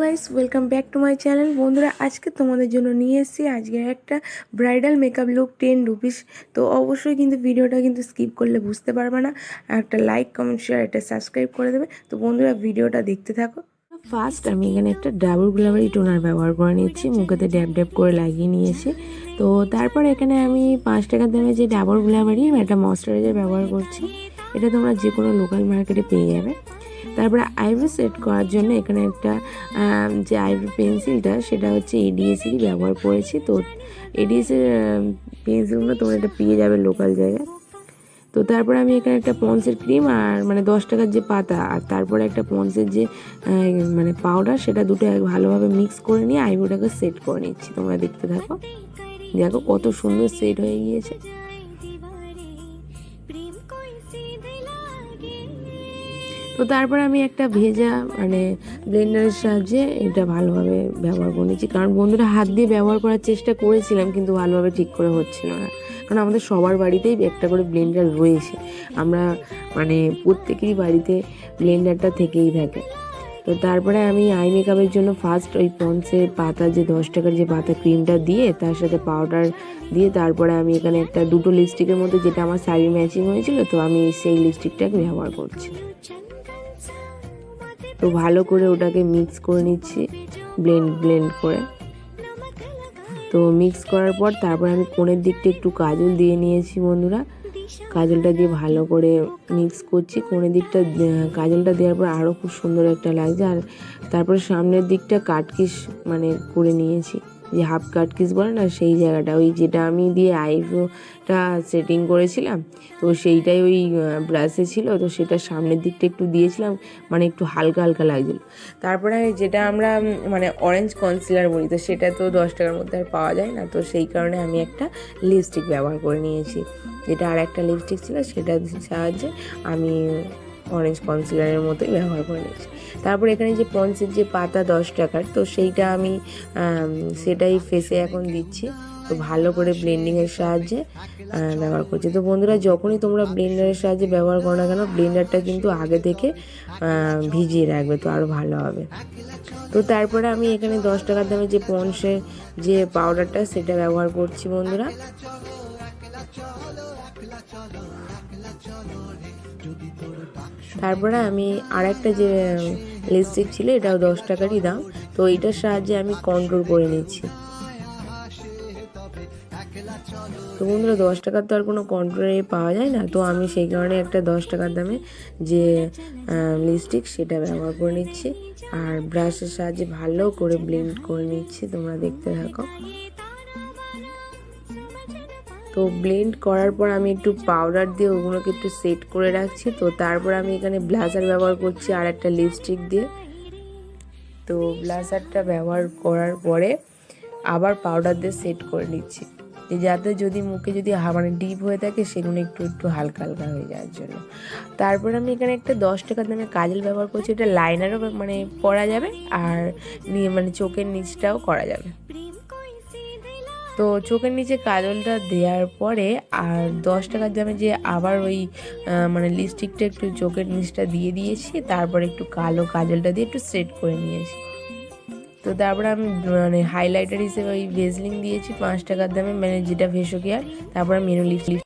Guys, welcome back to my channel. বন্ধুরা, আজকে তোমাদের জন্য নিয়ে এসেছি আজকে একটা ব্রাইডাল মেকআপ লুক 10 রুপিস। তো অবশ্যই কিন্তু ভিডিওটা কিন্তু স্কিপ করলে বুঝতে পারবে না। একটা লাইক, কমেন্ট, শেয়ার, একটা সাবস্ক্রাইব করে দেবে। তো বন্ধুরা, ভিডিওটা দেখতে থাকো। ফার্স্ট আমি এখানে একটা ডাবল গ্লামারি টোনার ব্যবহার করে নিচ্ছি, মুখেতে ড্যাব ড্যাব করে লাগিয়ে নিয়েছি। তো তারপর এখানে আমি 5 টাকার দামে যে ডাবল গ্লামারি একটা ময়শ্চারাইজার ব্যবহার করছি। এটা তোমরা যে কোনো লোকাল মার্কেটে পেয়ে যাবে। তারপরে আইব্রো সেট করার জন্য এখানে একটা যে আইব্রো পেন্সিলটা সেটা হচ্ছে এডিএসেরই ব্যবহার করেছি। তো এডিএসের পেন্সিলগুলো তোমরা এটা পেয়ে যাবে লোকাল জায়গায়। তো তারপরে আমি এখানে একটা পন্সের ক্রিম আর 10 টাকার যে পাতা আর তারপরে একটা পন্সের যে পাউডার, সেটা দুটো ভালোভাবে মিক্স করে নিয়ে আইব্রোটাকে সেট করে নিচ্ছি। তোমরা দেখতে থাকো, দেখো কত সুন্দর সেট হয়ে গিয়েছে। তো তারপর আমি একটা ভেজা ব্লেন্ডারের সাহায্যে এটা ভালোভাবে ব্যবহার করে নিচ্ছি, কারণ বন্ধুরা হাত দিয়ে ব্যবহার করার চেষ্টা করেছিলাম কিন্তু ভালোভাবে ঠিক করে হচ্ছিল না। কারণ আমাদের সবার বাড়িতেই একটা করে ব্লেন্ডার রয়েছে, আমরা প্রত্যেকেরই বাড়িতে ব্লেন্ডারটা থেকেই থাকে। তো তারপরে আমি আই মেকআপের জন্য ফার্স্ট ওই পন্সের পাতা যে 10 টাকার যে পাতা ক্রিমটা দিয়ে তার সাথে পাউডার দিয়ে তারপরে আমি এখানে দুটো লিপস্টিকের মধ্যে যেটা আমার শাড়ি ম্যাচিং হয়েছিল, তো আমি সেই লিপস্টিকটাকে ব্যবহার করছি। তো ভালো করে ওটাকে মিক্স করে নিচ্ছি ব্লেন্ড করে। তো মিক্স করার পর তারপর আমি কোণের দিকটা একটু কাজল দিয়ে নিয়েছি বন্ধুরা। কাজলটা দিয়ে ভালো করে মিক্স করছি। কোণের দিকটা কাজলটা দেওয়ার পর আরও খুব সুন্দর একটা লাগছে। আর তারপরে সামনের দিকটা কাটকিস করে নিয়েছি, যে হাফ কাটকিস বলে না, সেই জায়গাটা ওই যেটা আমি দিয়ে আইব্রোটা সেটিং করেছিলাম, তো সেইটাই ওই ব্রাশে ছিল। তো সেটা সামনের দিকটা একটু দিয়েছিলাম, একটু হালকা হালকা লাগছিল। তারপরে যেটা আমরা অরেঞ্জ কনসিলার বলি, তো সেটা তো 10 টাকার মধ্যে আর পাওয়া যায় না। তো সেই কারণে আমি একটা লিপস্টিক ব্যবহার করে নিয়েছি, যেটা আর একটা লিপস্টিক ছিল সেটার সাহায্যে আমি অরেঞ্জ কনসিলারের মতোই ব্যবহার করে নিয়েছি। তারপর এখানে যে পন্সের যে পাতা 10 টাকার, তো সেইটা আমি সেটাই ফেসে এখন দিচ্ছি। তো ভালো করে ব্লেন্ডিংয়ের সাহায্যে ব্যবহার করছি। তো বন্ধুরা, যখনই তোমরা ব্লেন্ডারের সাহায্যে ব্যবহার করো না কেন, ব্লেন্ডারটা কিন্তু আগে থেকে ভিজিয়ে রাখবে, তো আরও ভালো হবে। তো তারপরে আমি এখানে 10 টাকার দামে যে পন্সের যে পাউডারটা সেটা ব্যবহার করছি বন্ধুরা। তারপরে আমি আর একটা যে লিপস্টিক ছিল, এটাও 10 টাকারই দাম, তো এইটার সাহায্যে আমি কন্ট্রোল করে নিচ্ছি। তো বন্ধুরা, 10 টাকার তো আর কোনো কন্ট্রোলে পাওয়া যায় না, তো আমি সেই কারণে একটা 10 টাকার দামে যে লিপস্টিক সেটা ব্যবহার করে নিচ্ছি আর ব্রাশের সাহায্যে ভালো করে ব্লেন্ড করে নিচ্ছি। তোমরা দেখতে থাকো। তো ব্লেন্ড করার পর আমি একটু পাউডার দিয়ে ওগুলোকে একটু সেট করে রাখছি। তো তারপর আমি এখানে ব্লাশার ব্যবহার করছি আর একটা লিপস্টিক দিয়ে। তো ব্লাশারটা ব্যবহার করার পরে আবার পাউডার দিয়ে সেট করে নিচ্ছি, যাতে যদি মুখে যদি ডিপ হয়ে থাকে সেগুলো একটু একটু হালকা হালকা হয়ে যাওয়ার জন্য। তারপর আমি এখানে একটা 10 টাকার দামে কাজল ব্যবহার করছি। এটা লাইনারও করা যাবে আর চোখের নিচটাও করা যাবে। তো চোখের নিচে কাজলটা দেওয়ার পরে আর 10 টাকার দামে যে আবার ওই লিপস্টিকটা একটু চোখের নিচটা দিয়ে দিয়েছি। তারপরে একটু কালো কাজলটা দিয়ে একটু সেট করে নিয়েছি। তো তারপরে আমি হাইলাইটার হিসেবে ওই ভেসলিন দিয়েছি 5 টাকার দামে, যেটা ভেসো কেয়ার। তারপরে মেরু লিপস্টিক